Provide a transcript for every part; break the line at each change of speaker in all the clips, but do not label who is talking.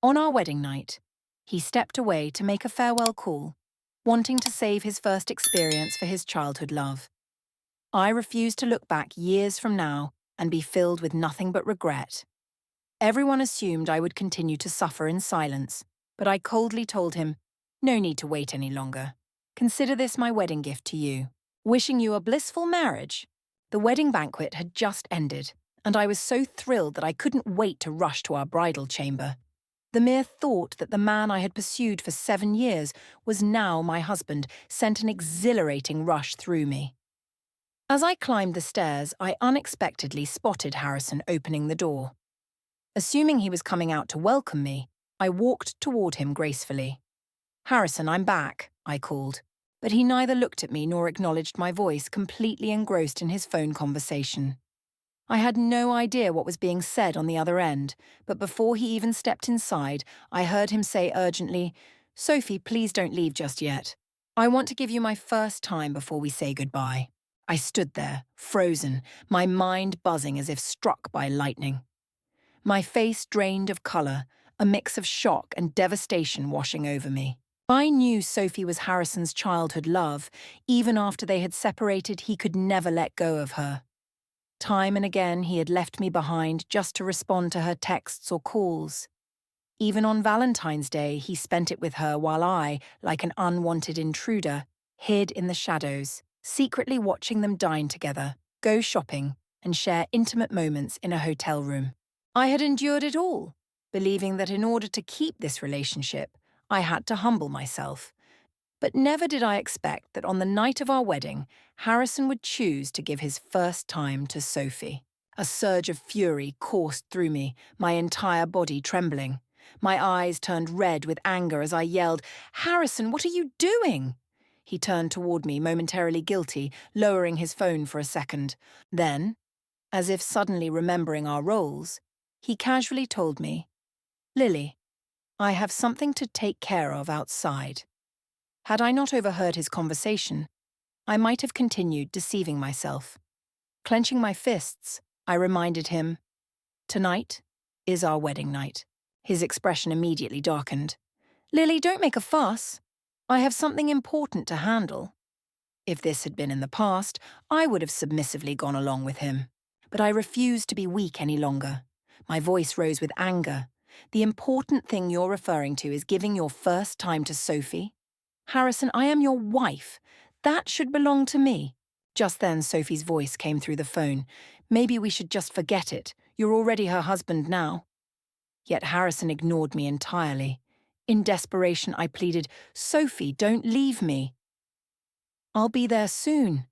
On our wedding night, he stepped away to make a farewell call, wanting to save his first experience for his childhood love. I refused to look back years from now and be filled with nothing but regret. Everyone assumed I would continue to suffer in silence, but I coldly told him, "No need to wait any longer. Consider this my wedding gift to you. Wishing you a blissful marriage." The wedding banquet had just ended, and I was so thrilled that I couldn't wait to rush to our bridal chamber. The mere thought that the man I had pursued for 7 years was now my husband sent an exhilarating rush through me. As I climbed the stairs, I unexpectedly spotted Harrison opening the door. Assuming he was coming out to welcome me, I walked toward him gracefully. "Harrison, I'm back," I called, but he neither looked at me nor acknowledged my voice, completely engrossed in his phone conversation. I had no idea what was being said on the other end, but before he even stepped inside, I heard him say urgently, "Sophie, please don't leave just yet. I want to give you my first time before we say goodbye." I stood there, frozen, my mind buzzing as if struck by lightning. My face drained of colour, a mix of shock and devastation washing over me. I knew Sophie was Harrison's childhood love. Even after they had separated, he could never let go of her. Time and again, he had left me behind just to respond to her texts or calls. Even on Valentine's Day, he spent it with her while I, like an unwanted intruder, hid in the shadows, secretly watching them dine together, go shopping, and share intimate moments in a hotel room. I had endured it all, believing that in order to keep this relationship, I had to humble myself. But never did I expect that on the night of our wedding, Harrison would choose to give his first time to Sophie. A surge of fury coursed through me, my entire body trembling. My eyes turned red with anger as I yelled, "Harrison, what are you doing?" He turned toward me, momentarily guilty, lowering his phone for a second. Then, as if suddenly remembering our roles, he casually told me, "Lily, I have something to take care of outside." Had I not overheard his conversation, I might have continued deceiving myself. Clenching my fists, I reminded him, "Tonight is our wedding night." His expression immediately darkened. "Lily, don't make a fuss. I have something important to handle." If this had been in the past, I would have submissively gone along with him. But I refused to be weak any longer. My voice rose with anger. "The important thing you're referring to is giving your first time to Sophie? Harrison, I am your wife. That should belong to me." Just then, Sophie's voice came through the phone. "Maybe we should just forget it. You're already her husband now." Yet Harrison ignored me entirely. In desperation, I pleaded, "Sophie, don't leave me." "I'll be there soon."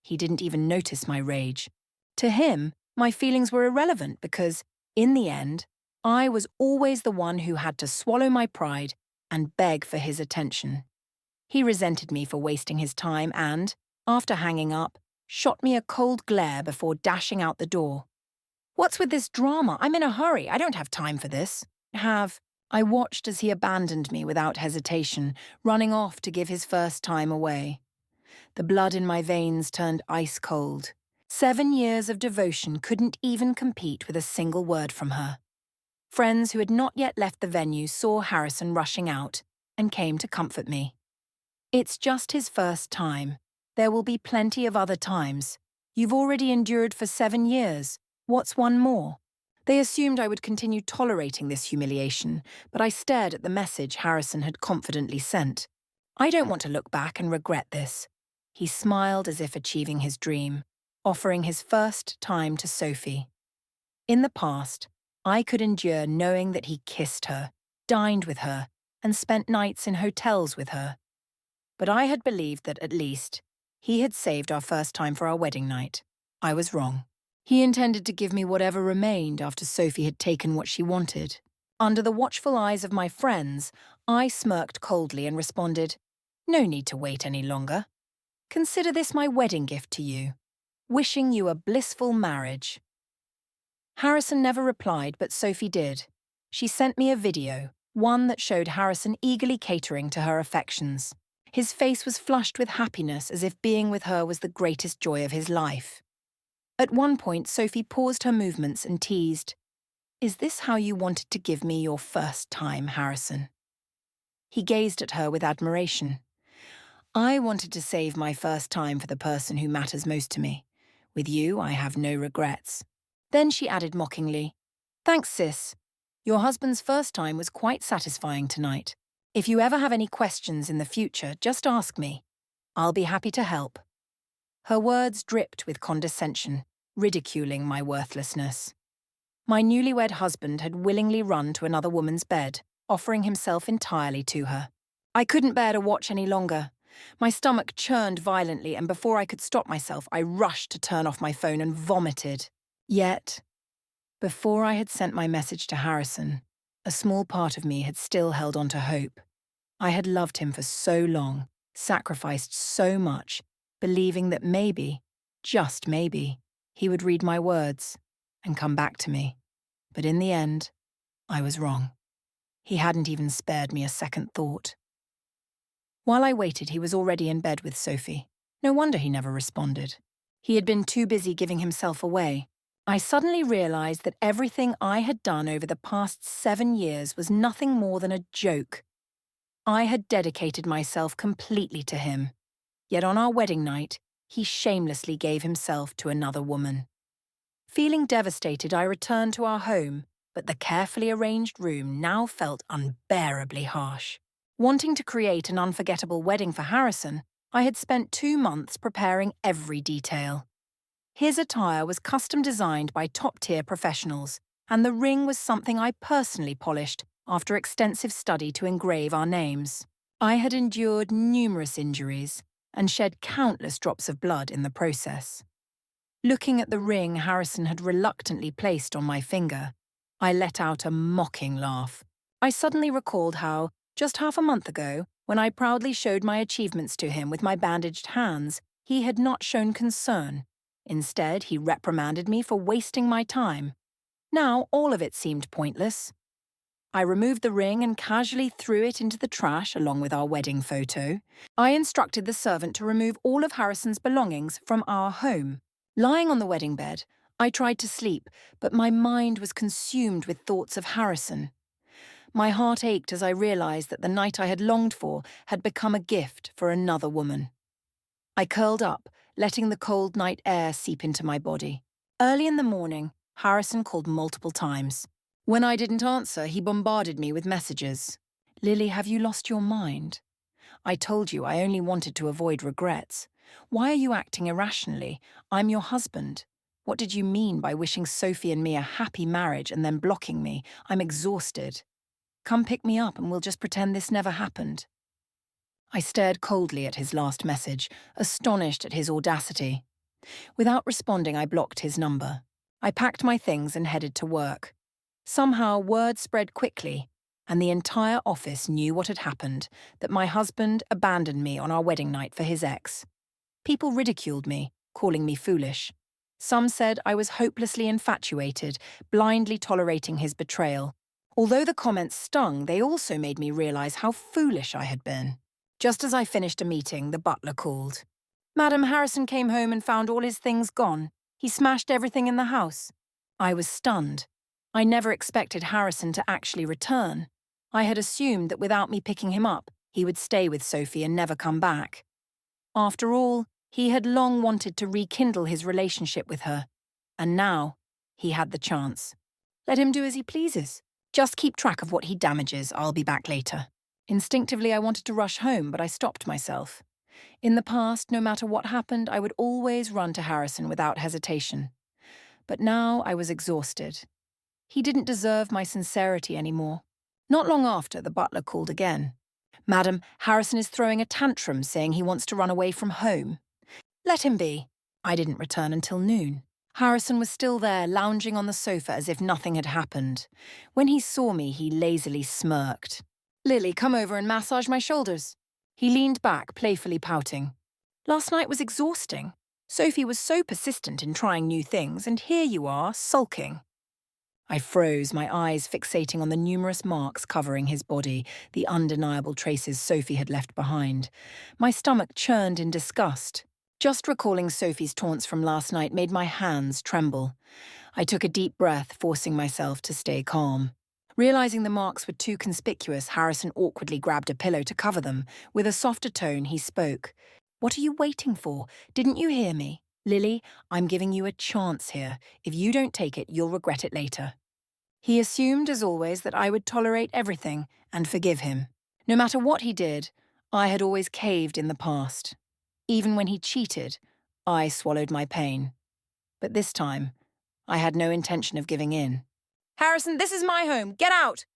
He didn't even notice my rage. To him, my feelings were irrelevant because, in the end, I was always the one who had to swallow my pride and beg for his attention. He resented me for wasting his time and, after hanging up, shot me a cold glare before dashing out the door. "What's with this drama? I'm in a hurry. I don't have time for this." I watched as he abandoned me without hesitation, running off to give his first time away. The blood in my veins turned ice cold. 7 years of devotion couldn't even compete with a single word from her. Friends who had not yet left the venue saw Harrison rushing out and came to comfort me. "It's just his first time. There will be plenty of other times. You've already endured for 7 years. What's one more?" They assumed I would continue tolerating this humiliation, but I stared at the message Harrison had confidently sent. "I don't want to look back and regret this." He smiled as if achieving his dream, offering his first time to Sophie. In the past, I could endure knowing that he kissed her, dined with her, and spent nights in hotels with her. But I had believed that at least he had saved our first time for our wedding night. I was wrong. He intended to give me whatever remained after Sophie had taken what she wanted. Under the watchful eyes of my friends, I smirked coldly and responded, "No need to wait any longer. Consider this my wedding gift to you. Wishing you a blissful marriage." Harrison never replied, but Sophie did. She sent me a video, one that showed Harrison eagerly catering to her affections. His face was flushed with happiness as if being with her was the greatest joy of his life. At one point, Sophie paused her movements and teased, Is this how you wanted to give me your first time, Harrison? He gazed at her with admiration. I wanted to save my first time for the person who matters most to me. With you, I have no regrets. Then she added mockingly, Thanks, sis. Your husband's first time was quite satisfying tonight. If you ever have any questions in the future, just ask me. I'll be happy to help. Her words dripped with condescension, ridiculing my worthlessness. My newlywed husband had willingly run to another woman's bed, offering himself entirely to her. I couldn't bear to watch any longer. My stomach churned violently, and before I could stop myself, I rushed to turn off my phone and vomited. Yet, before I had sent my message to Harrison, a small part of me had still held on to hope. I had loved him for so long, sacrificed so much, believing that maybe, just maybe, he would read my words and come back to me. But in the end, I was wrong. He hadn't even spared me a second thought. While I waited, he was already in bed with Sophie. No wonder he never responded. He had been too busy giving himself away. I suddenly realized that everything I had done over the past 7 years was nothing more than a joke. I had dedicated myself completely to him. Yet on our wedding night, he shamelessly gave himself to another woman. Feeling devastated, I returned to our home, but the carefully arranged room now felt unbearably harsh. Wanting to create an unforgettable wedding for Harrison, I had spent 2 months preparing every detail. His attire was custom designed by top-tier professionals, and the ring was something I personally polished after extensive study to engrave our names. I had endured numerous injuries and shed countless drops of blood in the process. Looking at the ring Harrison had reluctantly placed on my finger, I let out a mocking laugh. I suddenly recalled how, just half a month ago, when I proudly showed my achievements to him with my bandaged hands, he had not shown concern. Instead, he reprimanded me for wasting my time. Now, all of it seemed pointless. I removed the ring and casually threw it into the trash along with our wedding photo. I instructed the servant to remove all of Harrison's belongings from our home. Lying on the wedding bed, I tried to sleep, but my mind was consumed with thoughts of Harrison. My heart ached as I realized that the night I had longed for had become a gift for another woman. I curled up, letting the cold night air seep into my body. Early in the morning, Harrison called multiple times. When I didn't answer, he bombarded me with messages. Lily, have you lost your mind? I told you I only wanted to avoid regrets. Why are you acting irrationally? I'm your husband. What did you mean by wishing Sophie and me a happy marriage and then blocking me? I'm exhausted. Come pick me up and we'll just pretend this never happened. I stared coldly at his last message, astonished at his audacity. Without responding, I blocked his number. I packed my things and headed to work. Somehow, word spread quickly, and the entire office knew what had happened, that my husband abandoned me on our wedding night for his ex. People ridiculed me, calling me foolish. Some said I was hopelessly infatuated, blindly tolerating his betrayal. Although the comments stung, they also made me realize how foolish I had been. Just as I finished a meeting, the butler called. Madam, Harrison came home and found all his things gone. He smashed everything in the house. I was stunned. I never expected Harrison to actually return. I had assumed that without me picking him up, he would stay with Sophie and never come back. After all, he had long wanted to rekindle his relationship with her. And now, he had the chance. Let him do as he pleases. Just keep track of what he damages. I'll be back later. Instinctively, I wanted to rush home, but I stopped myself. In the past, no matter what happened, I would always run to Harrison without hesitation. But now I was exhausted. He didn't deserve my sincerity anymore. Not long after, the butler called again. Madam, Harrison is throwing a tantrum, saying he wants to run away from home. Let him be. I didn't return until noon. Harrison was still there, lounging on the sofa as if nothing had happened. When he saw me, he lazily smirked. Lily, come over and massage my shoulders. He leaned back, playfully pouting. Last night was exhausting. Sophie was so persistent in trying new things, and here you are, sulking. I froze, my eyes fixating on the numerous marks covering his body, the undeniable traces Sophie had left behind. My stomach churned in disgust. Just recalling Sophie's taunts from last night made my hands tremble. I took a deep breath, forcing myself to stay calm. Realizing the marks were too conspicuous, Harrison awkwardly grabbed a pillow to cover them. With a softer tone, he spoke. "What are you waiting for? Didn't you hear me? Lily, I'm giving you a chance here. If you don't take it, you'll regret it later." He assumed, as always, that I would tolerate everything and forgive him. No matter what he did, I had always caved in the past. Even when he cheated, I swallowed my pain. But this time, I had no intention of giving in. "Harrison, this is my home. Get out!"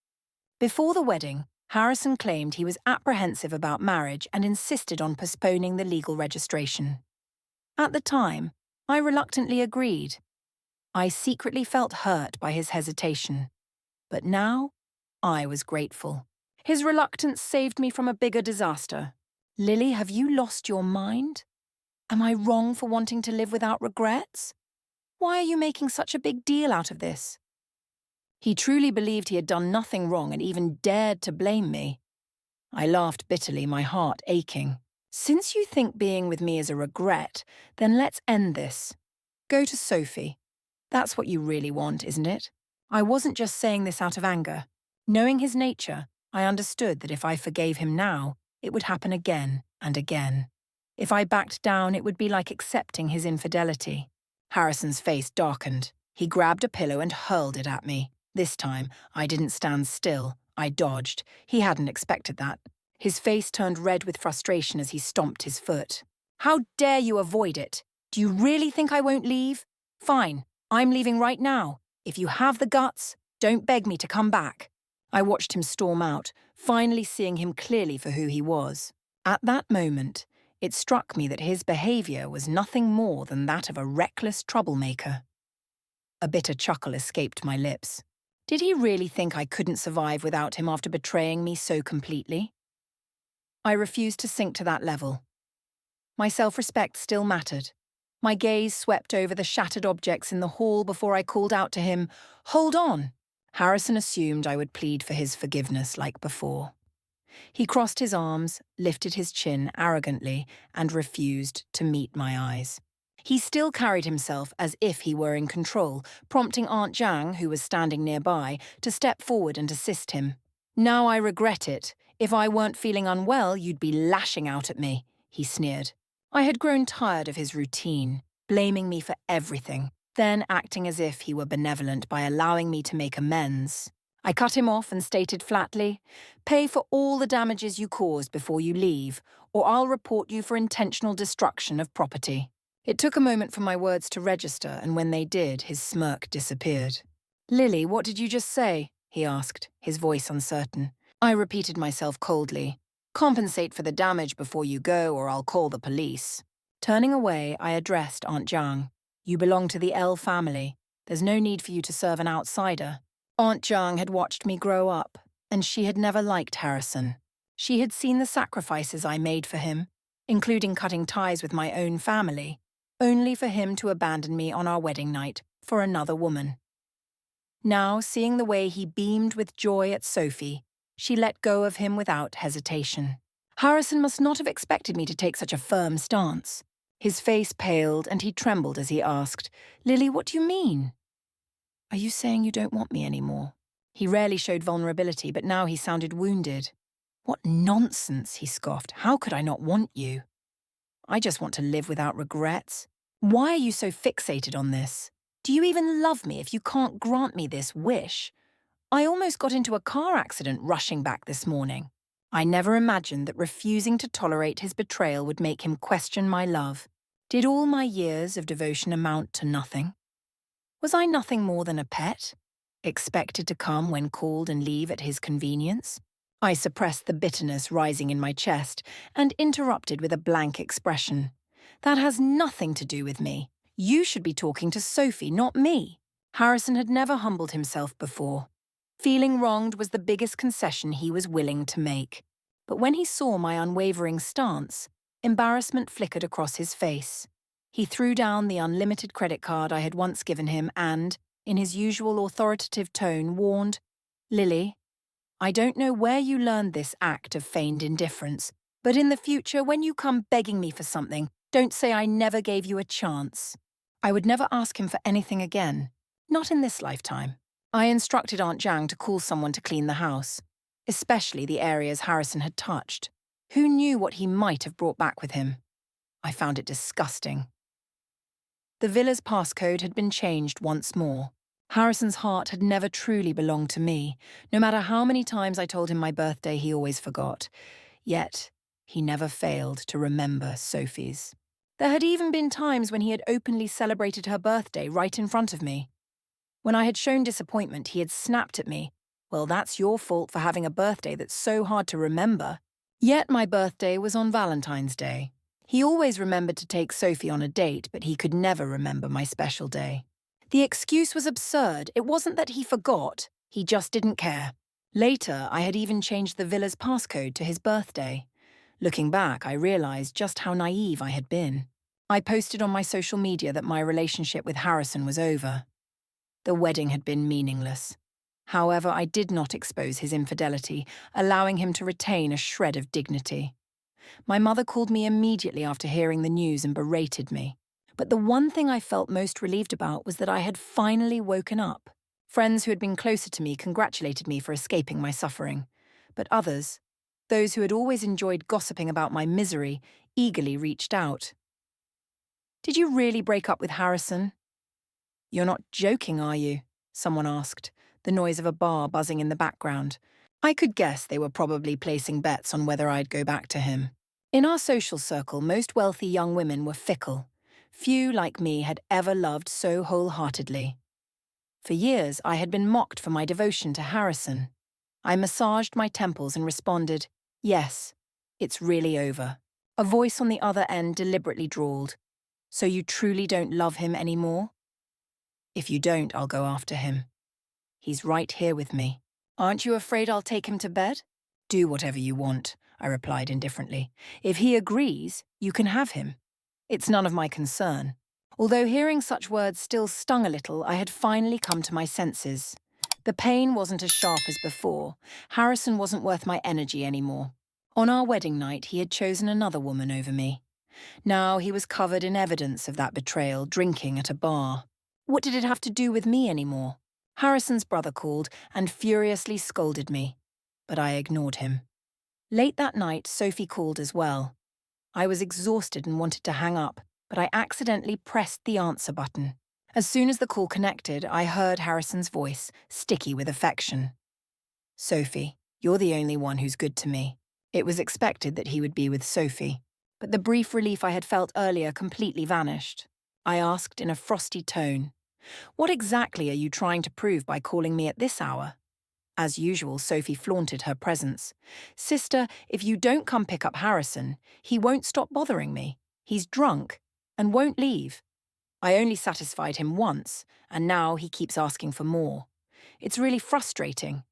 Before the wedding, Harrison claimed he was apprehensive about marriage and insisted on postponing the legal registration. At the time, I reluctantly agreed. I secretly felt hurt by his hesitation. But now, I was grateful. His reluctance saved me from a bigger disaster. "Lily, have you lost your mind? Am I wrong for wanting to live without regrets? Why are you making such a big deal out of this?" He truly believed he had done nothing wrong and even dared to blame me. I laughed bitterly, my heart aching. "Since you think being with me is a regret, then let's end this. Go to Sophie. That's what you really want, isn't it?" I wasn't just saying this out of anger. Knowing his nature, I understood that if I forgave him now, it would happen again and again. If I backed down, it would be like accepting his infidelity. Harrison's face darkened. He grabbed a pillow and hurled it at me. This time, I didn't stand still. I dodged. He hadn't expected that. His face turned red with frustration as he stomped his foot. "How dare you avoid it? Do you really think I won't leave? Fine, I'm leaving right now. If you have the guts, don't beg me to come back." I watched him storm out, finally seeing him clearly for who he was. At that moment, it struck me that his behavior was nothing more than that of a reckless troublemaker. A bitter chuckle escaped my lips. Did he really think I couldn't survive without him after betraying me so completely? I refused to sink to that level. My self-respect still mattered. My gaze swept over the shattered objects in the hall before I called out to him, "Hold on!" Harrison assumed I would plead for his forgiveness like before. He crossed his arms, lifted his chin arrogantly, and refused to meet my eyes. He still carried himself as if he were in control, prompting Aunt Zhang, who was standing nearby, to step forward and assist him. "Now I regret it. If I weren't feeling unwell, you'd be lashing out at me," he sneered. I had grown tired of his routine, blaming me for everything, then acting as if he were benevolent by allowing me to make amends. I cut him off and stated flatly, "Pay for all the damages you caused before you leave, or I'll report you for intentional destruction of property." It took a moment for my words to register, and when they did, his smirk disappeared. "Lily, what did you just say?" he asked, his voice uncertain. I repeated myself coldly. "Compensate for the damage before you go, or I'll call the police." Turning away, I addressed Aunt Zhang. "You belong to the L family. There's no need for you to serve an outsider." Aunt Zhang had watched me grow up, and she had never liked Harrison. She had seen the sacrifices I made for him, including cutting ties with my own family, only for him to abandon me on our wedding night for another woman. Now, seeing the way he beamed with joy at Sophie, she let go of him without hesitation. Harrison must not have expected me to take such a firm stance. His face paled and he trembled as he asked, "Lily, what do you mean? Are you saying you don't want me anymore?" He rarely showed vulnerability, but now he sounded wounded. "What nonsense," he scoffed. "How could I not want you? I just want to live without regrets. Why are you so fixated on this? Do you even love me if you can't grant me this wish? I almost got into a car accident rushing back this morning." I never imagined that refusing to tolerate his betrayal would make him question my love. Did all my years of devotion amount to nothing? Was I nothing more than a pet, expected to come when called and leave at his convenience? I suppressed the bitterness rising in my chest and interrupted with a blank expression. "That has nothing to do with me. You should be talking to Sophie, not me." Harrison had never humbled himself before. Feeling wronged was the biggest concession he was willing to make. But when he saw my unwavering stance, embarrassment flickered across his face. He threw down the unlimited credit card I had once given him and, in his usual authoritative tone, warned, "Lily, I don't know where you learned this act of feigned indifference, but in the future when you come begging me for something, Don't say I never gave you a chance. I would never ask him for anything again. Not in this lifetime. I instructed Aunt Jang to call someone to clean the house, especially the areas Harrison had touched. Who knew what he might have brought back with him? I found it disgusting. The villa's passcode had been changed once more. Harrison's heart had never truly belonged to me. No matter how many times I told him my birthday, he always forgot. Yet, he never failed to remember Sophie's. There had even been times when he had openly celebrated her birthday right in front of me. When I had shown disappointment, he had snapped at me. Well, that's your fault for having a birthday that's so hard to remember. Yet my birthday was on Valentine's Day. He always remembered to take Sophie on a date, but he could never remember my special day. The excuse was absurd. It wasn't that he forgot, he just didn't care. Later, I had even changed the villa's passcode to his birthday. Looking back, I realized just how naive I had been. I posted on my social media that my relationship with Harrison was over. The wedding had been meaningless. However, I did not expose his infidelity, allowing him to retain a shred of dignity. My mother called me immediately after hearing the news and berated me. But the one thing I felt most relieved about was that I had finally woken up. Friends who had been closer to me congratulated me for escaping my suffering. But others, those who had always enjoyed gossiping about my misery, eagerly reached out. "Did you really break up with Harrison?" "You're not joking, are you?" someone asked, the noise of a bar buzzing in the background. I could guess they were probably placing bets on whether I'd go back to him. In our social circle, most wealthy young women were fickle. Few, like me, had ever loved so wholeheartedly. For years, I had been mocked for my devotion to Harrison. I massaged my temples and responded, "Yes, it's really over." A voice on the other end deliberately drawled, "So you truly don't love him anymore?" "If you don't, I'll go after him. He's right here with me. Aren't you afraid I'll take him to bed?" "Do whatever you want," I replied indifferently. "If he agrees, you can have him. It's none of my concern." Although hearing such words still stung a little, I had finally come to my senses. The pain wasn't as sharp as before. Harrison wasn't worth my energy anymore. On our wedding night, he had chosen another woman over me. Now he was covered in evidence of that betrayal, drinking at a bar. What did it have to do with me anymore? Harrison's brother called and furiously scolded me, but I ignored him. Late that night, Sophie called as well. I was exhausted and wanted to hang up, but I accidentally pressed the answer button. As soon as the call connected, I heard Harrison's voice, sticky with affection. "Sophie, you're the only one who's good to me." It was expected that he would be with Sophie, but the brief relief I had felt earlier completely vanished. I asked in a frosty tone, "What exactly are you trying to prove by calling me at this hour?" As usual, Sophie flaunted her presence. "Sister, if you don't come pick up Harrison, he won't stop bothering me. He's drunk and won't leave. I only satisfied him once, and now he keeps asking for more. It's really frustrating.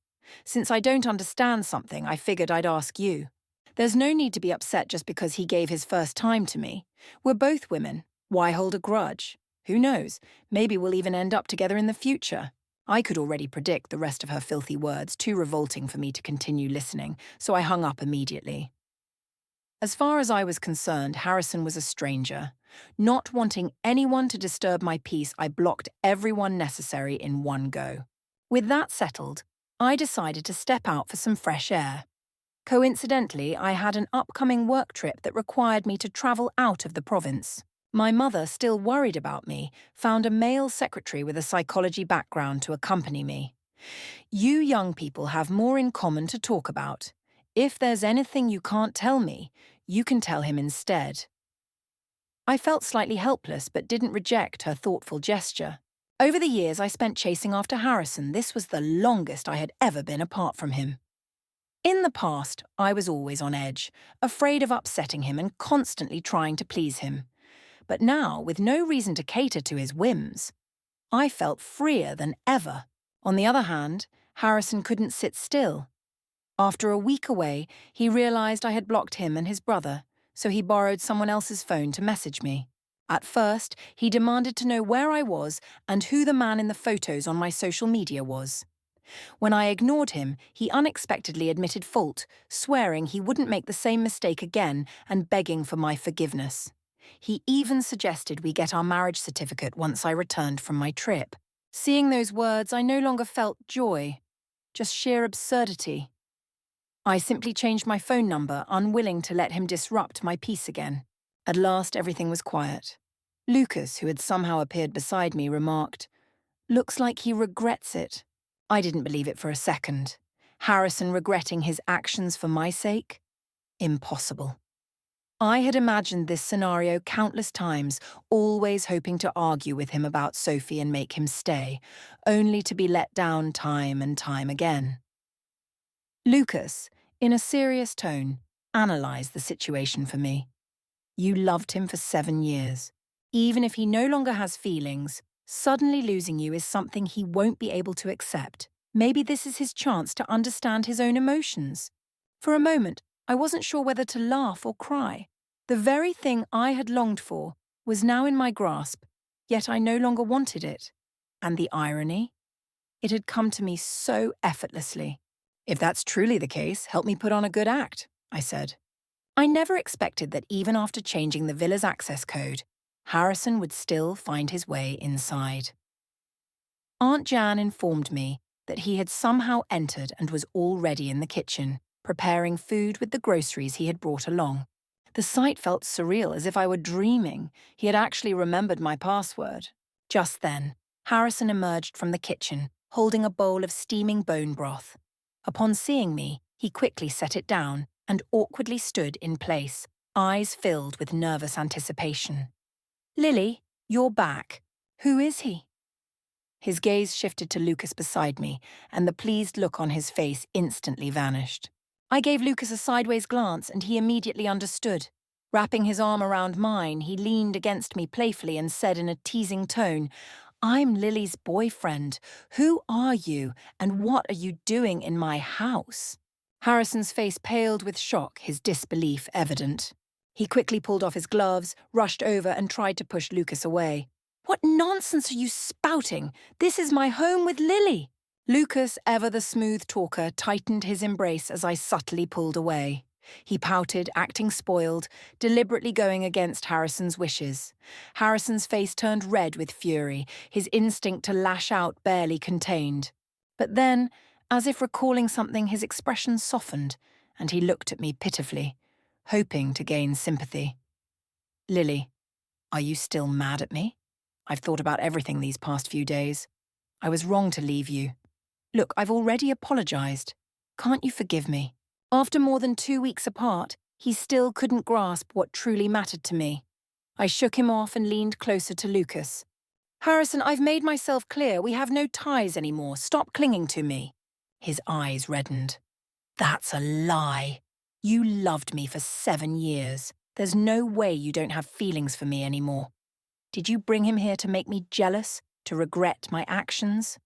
Since I don't understand something, I figured I'd ask you. There's no need to be upset just because he gave his first time to me. We're both women. Why hold a grudge? Who knows? Maybe we'll even end up together in the future." I could already predict the rest of her filthy words, too revolting for me to continue listening, so I hung up immediately. As far as I was concerned, Harrison was a stranger. Not wanting anyone to disturb my peace, I blocked everyone necessary in one go. With that settled, I decided to step out for some fresh air. Coincidentally, I had an upcoming work trip that required me to travel out of the province. My mother, still worried about me, found a male secretary with a psychology background to accompany me. "You young people have more in common to talk about. If there's anything you can't tell me, you can tell him instead." I felt slightly helpless but didn't reject her thoughtful gesture. Over the years I spent chasing after Harrison, this was the longest I had ever been apart from him. In the past, I was always on edge, afraid of upsetting him and constantly trying to please him. But now, with no reason to cater to his whims, I felt freer than ever. On the other hand, Harrison couldn't sit still. After a week away, he realized I had blocked him and his brother, so he borrowed someone else's phone to message me. At first, he demanded to know where I was and who the man in the photos on my social media was. When I ignored him, he unexpectedly admitted fault, swearing he wouldn't make the same mistake again and begging for my forgiveness. He even suggested we get our marriage certificate once I returned from my trip. Seeing those words, I no longer felt joy, just sheer absurdity. I simply changed my phone number, unwilling to let him disrupt my peace again. At last, everything was quiet. Lucas, who had somehow appeared beside me, remarked, "Looks like he regrets it." I didn't believe it for a second. Harrison regretting his actions for my sake? Impossible. I had imagined this scenario countless times, always hoping to argue with him about Sophie and make him stay, only to be let down time and time again. Lucas, in a serious tone, analysed the situation for me. You loved him for 7 years. Even if he no longer has feelings, suddenly losing you is something he won't be able to accept. Maybe this is his chance to understand his own emotions. For a moment, I wasn't sure whether to laugh or cry. The very thing I had longed for was now in my grasp, yet I no longer wanted it. And the irony? It had come to me so effortlessly. "If that's truly the case, help me put on a good act," I said. I never expected that even after changing the villa's access code, Harrison would still find his way inside. Aunt Jan informed me that he had somehow entered and was already in the kitchen, preparing food with the groceries he had brought along. The sight felt surreal, as if I were dreaming. He had actually remembered my password. Just then, Harrison emerged from the kitchen, holding a bowl of steaming bone broth. Upon seeing me, he quickly set it down and awkwardly stood in place, eyes filled with nervous anticipation. "Lily, you're back. Who is he?" His gaze shifted to Lucas beside me, and the pleased look on his face instantly vanished. I gave Lucas a sideways glance, and he immediately understood. Wrapping his arm around mine, he leaned against me playfully and said in a teasing tone, "I'm Lily's boyfriend. Who are you, and what are you doing in my house?" Harrison's face paled with shock, his disbelief evident. He quickly pulled off his gloves, rushed over, and tried to push Lucas away. "What nonsense are you spouting? This is my home with Lily." Lucas, ever the smooth talker, tightened his embrace as I subtly pulled away. He pouted, acting spoiled, deliberately going against Harrison's wishes. Harrison's face turned red with fury, his instinct to lash out barely contained. But then, as if recalling something, his expression softened, and he looked at me pitifully, hoping to gain sympathy. "Lily, are you still mad at me? I've thought about everything these past few days. I was wrong to leave you. Look, I've already apologized. Can't you forgive me?" After more than 2 weeks apart, he still couldn't grasp what truly mattered to me. I shook him off and leaned closer to Lucas. "Harrison, I've made myself clear. We have no ties anymore. Stop clinging to me." His eyes reddened. "That's a lie. You loved me for 7 years. There's no way you don't have feelings for me anymore. Did you bring him here to make me jealous, to regret my actions?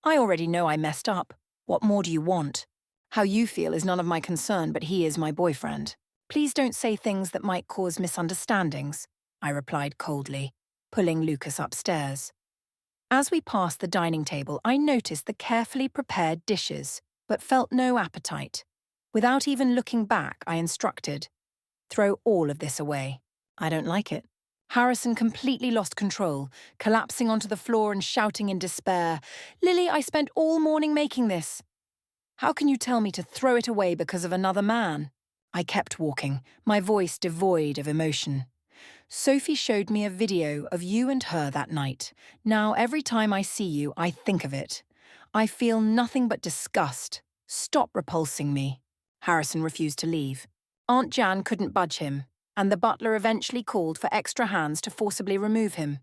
I already know I messed up. What more do you want? How you feel is none of my concern, but he is my boyfriend. Please don't say things that might cause misunderstandings," I replied coldly, pulling Lucas upstairs. As we passed the dining table, I noticed the carefully prepared dishes, but felt no appetite. Without even looking back, I instructed, "Throw all of this away. I don't like it." Harrison completely lost control, collapsing onto the floor and shouting in despair, "Lily, I spent all morning making this. How can you tell me to throw it away because of another man?" I kept walking, my voice devoid of emotion. "Sophie showed me a video of you and her that night. Now every time I see you, I think of it. I feel nothing but disgust. Stop repulsing me." Harrison refused to leave. Aunt Jan couldn't budge him, and the butler eventually called for extra hands to forcibly remove him.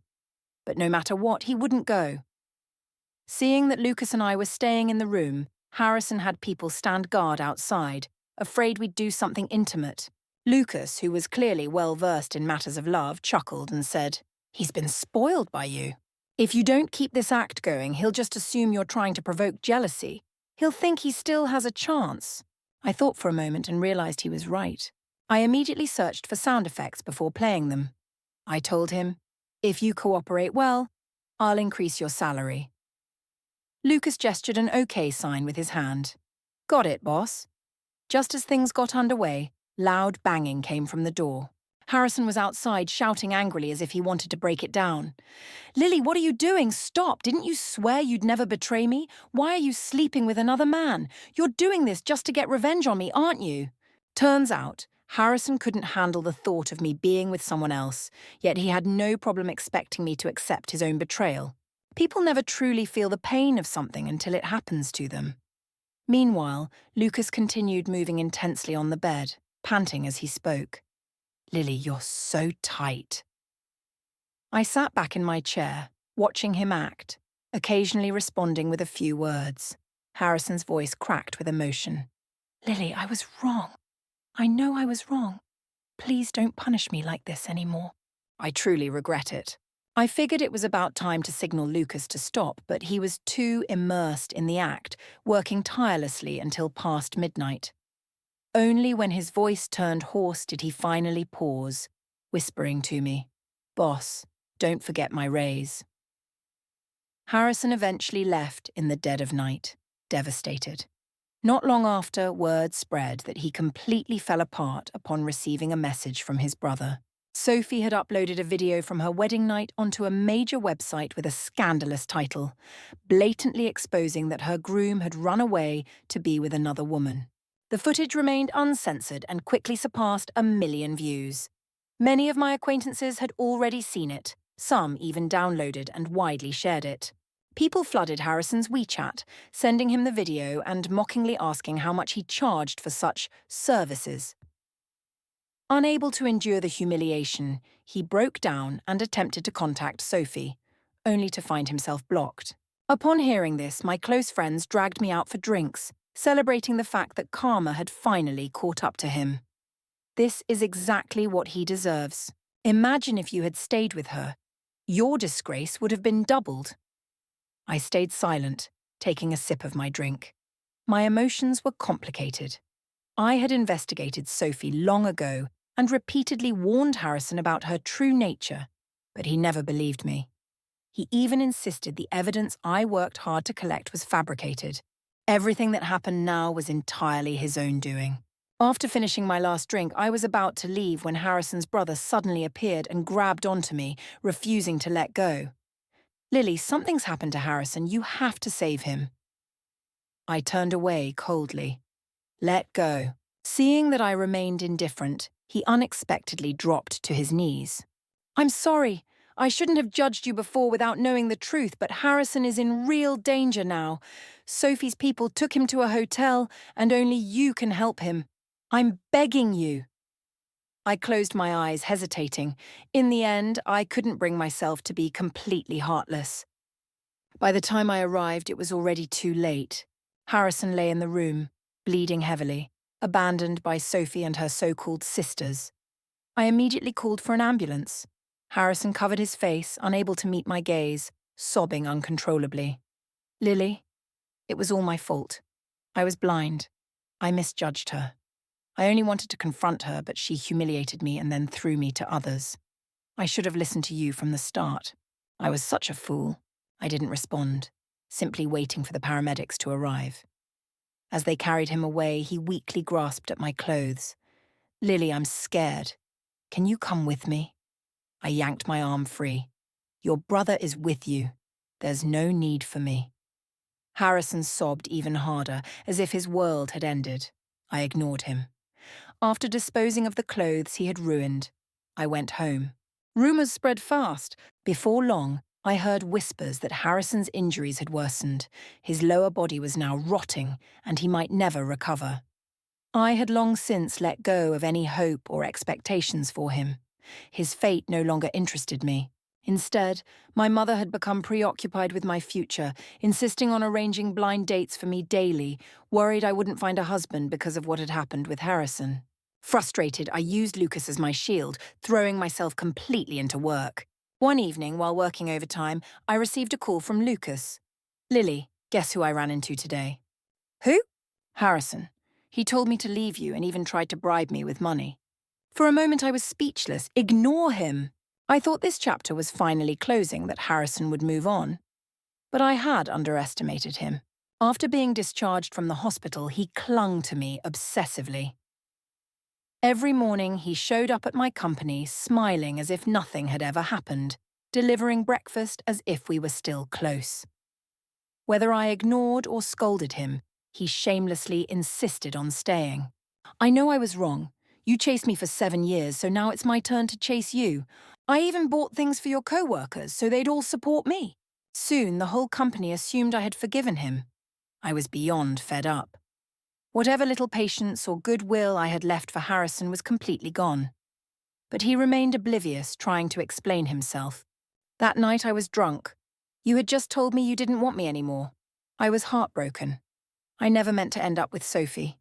But no matter what, he wouldn't go. Seeing that Lucas and I were staying in the room, Harrison had people stand guard outside, afraid we'd do something intimate. Lucas, who was clearly well-versed in matters of love, chuckled and said, "He's been spoiled by you. If you don't keep this act going, he'll just assume you're trying to provoke jealousy. He'll think he still has a chance." I thought for a moment and realized he was right. I immediately searched for sound effects before playing them. I told him, "If you cooperate well, I'll increase your salary." Lucas gestured an OK sign with his hand. "Got it, boss." Just as things got underway, loud banging came from the door. Harrison was outside shouting angrily as if he wanted to break it down. Lily, what are you doing? Stop! Didn't you swear you'd never betray me? Why are you sleeping with another man? You're doing this just to get revenge on me, aren't you? Turns out, Harrison couldn't handle the thought of me being with someone else, yet he had no problem expecting me to accept his own betrayal. People never truly feel the pain of something until it happens to them. Meanwhile, Lucas continued moving intensely on the bed, panting as he spoke. Lily, you're so tight. I sat back in my chair, watching him act, occasionally responding with a few words. Harrison's voice cracked with emotion. Lily, I was wrong. I know I was wrong. Please don't punish me like this anymore. I truly regret it. I figured it was about time to signal Lucas to stop, but he was too immersed in the act, working tirelessly until past midnight. Only when his voice turned hoarse did he finally pause, whispering to me, Boss, don't forget my raise. Harrison eventually left in the dead of night, devastated. Not long after, word spread that he completely fell apart upon receiving a message from his brother. Sophie had uploaded a video from her wedding night onto a major website with a scandalous title, blatantly exposing that her groom had run away to be with another woman. The footage remained uncensored and quickly surpassed 1 million views. Many of my acquaintances had already seen it, some even downloaded and widely shared it. People flooded Harrison's WeChat, sending him the video and mockingly asking how much he charged for such services. Unable to endure the humiliation, he broke down and attempted to contact Sophie, only to find himself blocked. Upon hearing this, my close friends dragged me out for drinks, celebrating the fact that karma had finally caught up to him. This is exactly what he deserves. Imagine if you had stayed with her. Your disgrace would have been doubled. I stayed silent, taking a sip of my drink. My emotions were complicated. I had investigated Sophie long ago and repeatedly warned Harrison about her true nature, but he never believed me. He even insisted the evidence I worked hard to collect was fabricated. Everything that happened now was entirely his own doing. After finishing my last drink, I was about to leave when Harrison's brother suddenly appeared and grabbed onto me, refusing to let go. Lily, something's happened to Harrison. You have to save him. I turned away coldly. Let go. Seeing that I remained indifferent, he unexpectedly dropped to his knees. I'm sorry. I shouldn't have judged you before without knowing the truth, but Harrison is in real danger now. Sophie's people took him to a hotel, and only you can help him. I'm begging you. I closed my eyes, hesitating. In the end, I couldn't bring myself to be completely heartless. By the time I arrived, it was already too late. Harrison lay in the room, bleeding heavily, abandoned by Sophie and her so-called sisters. I immediately called for an ambulance. Harrison covered his face, unable to meet my gaze, sobbing uncontrollably. Lily, it was all my fault. I was blind. I misjudged her. I only wanted to confront her, but she humiliated me and then threw me to others. I should have listened to you from the start. I was such a fool. I didn't respond, simply waiting for the paramedics to arrive. As they carried him away, he weakly grasped at my clothes. Lily, I'm scared. Can you come with me? I yanked my arm free. Your brother is with you. There's no need for me. Harrison sobbed even harder, as if his world had ended. I ignored him. After disposing of the clothes he had ruined, I went home. Rumours spread fast. Before long, I heard whispers that Harrison's injuries had worsened. His lower body was now rotting, and he might never recover. I had long since let go of any hope or expectations for him. His fate no longer interested me. Instead, my mother had become preoccupied with my future, insisting on arranging blind dates for me daily, worried I wouldn't find a husband because of what had happened with Harrison. Frustrated, I used Lucas as my shield, throwing myself completely into work. One evening, while working overtime, I received a call from Lucas. Lily, guess who I ran into today? Who? Harrison. He told me to leave you and even tried to bribe me with money. For a moment I was speechless. Ignore him. I thought this chapter was finally closing, that Harrison would move on. But I had underestimated him. After being discharged from the hospital, he clung to me obsessively. Every morning he showed up at my company smiling as if nothing had ever happened, delivering breakfast as if we were still close. Whether I ignored or scolded him, he shamelessly insisted on staying. I know I was wrong. You chased me for 7 years, so now it's my turn to chase you. I even bought things for your co-workers so they'd all support me. Soon the whole company assumed I had forgiven him. I was beyond fed up. Whatever little patience or goodwill I had left for Harrison was completely gone. But he remained oblivious, trying to explain himself. That night I was drunk. You had just told me you didn't want me anymore. I was heartbroken. I never meant to end up with Sophie.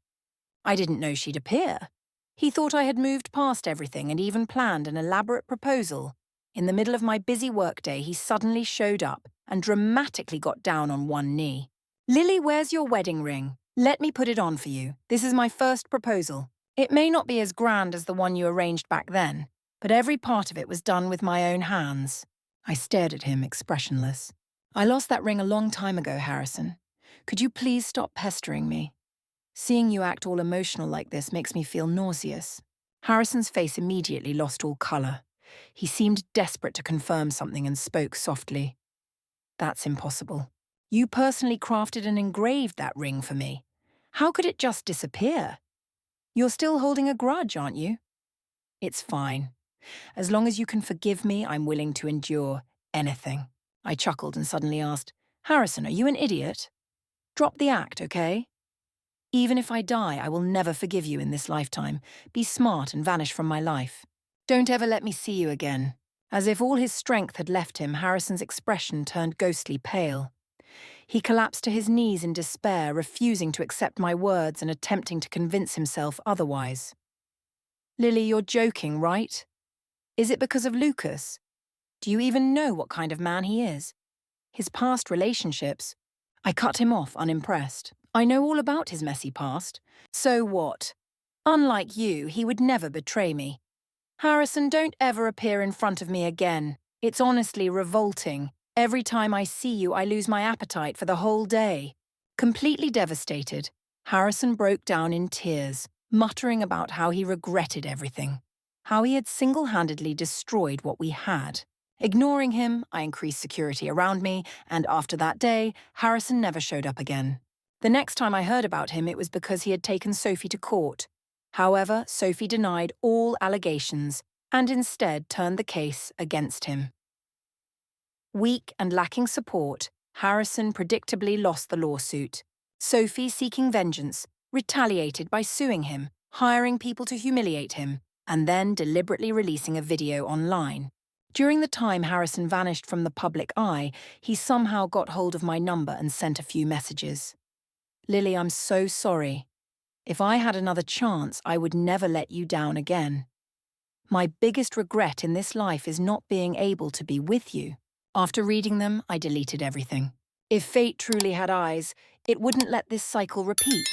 I didn't know she'd appear. He thought I had moved past everything and even planned an elaborate proposal. In the middle of my busy workday, he suddenly showed up and dramatically got down on one knee. "Lily, where's your wedding ring? Let me put it on for you. This is my first proposal. It may not be as grand as the one you arranged back then, but every part of it was done with my own hands." I stared at him, expressionless. "I lost that ring a long time ago, Harrison. Could you please stop pestering me? Seeing you act all emotional like this makes me feel nauseous." Harrison's face immediately lost all colour. He seemed desperate to confirm something and spoke softly. "That's impossible. You personally crafted and engraved that ring for me. How could it just disappear? You're still holding a grudge, aren't you?" "It's fine. As long as you can forgive me, I'm willing to endure anything." I chuckled and suddenly asked, "Harrison, are you an idiot? Drop the act, okay? Even if I die, I will never forgive you in this lifetime. Be smart and vanish from my life. Don't ever let me see you again." As if all his strength had left him, Harrison's expression turned ghostly pale. He collapsed to his knees in despair, refusing to accept my words and attempting to convince himself otherwise. "Lily, you're joking, right? Is it because of Lucas? Do you even know what kind of man he is? His past relationships?" I cut him off, unimpressed. "I know all about his messy past. So what? Unlike you, he would never betray me. Harrison, don't ever appear in front of me again. It's honestly revolting. Every time I see you, I lose my appetite for the whole day." Completely devastated, Harrison broke down in tears, muttering about how he regretted everything, how he had single-handedly destroyed what we had. Ignoring him, I increased security around me, and after that day, Harrison never showed up again. The next time I heard about him, it was because he had taken Sophie to court. However, Sophie denied all allegations and instead turned the case against him. Weak and lacking support, Harrison predictably lost the lawsuit. Sophie, seeking vengeance, retaliated by suing him, hiring people to humiliate him, and then deliberately releasing a video online. During the time Harrison vanished from the public eye, he somehow got hold of my number and sent a few messages. "Lily, I'm so sorry. If I had another chance, I would never let you down again. My biggest regret in this life is not being able to be with you." After reading them, I deleted everything. If fate truly had eyes, it wouldn't let this cycle repeat.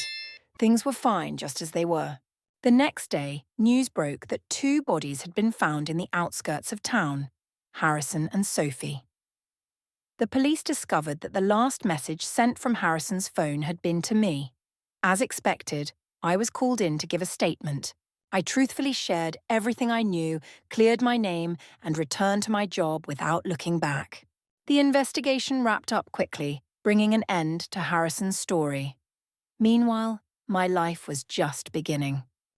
Things were fine just as they were. The next day, news broke that 2 bodies had been found in the outskirts of town, Harrison and Sophie. The police discovered that the last message sent from Harrison's phone had been to me. As expected, I was called in to give a statement. I truthfully shared everything I knew, cleared my name, and returned to my job without looking back. The investigation wrapped up quickly, bringing an end to Harrison's story. Meanwhile, my life was just beginning.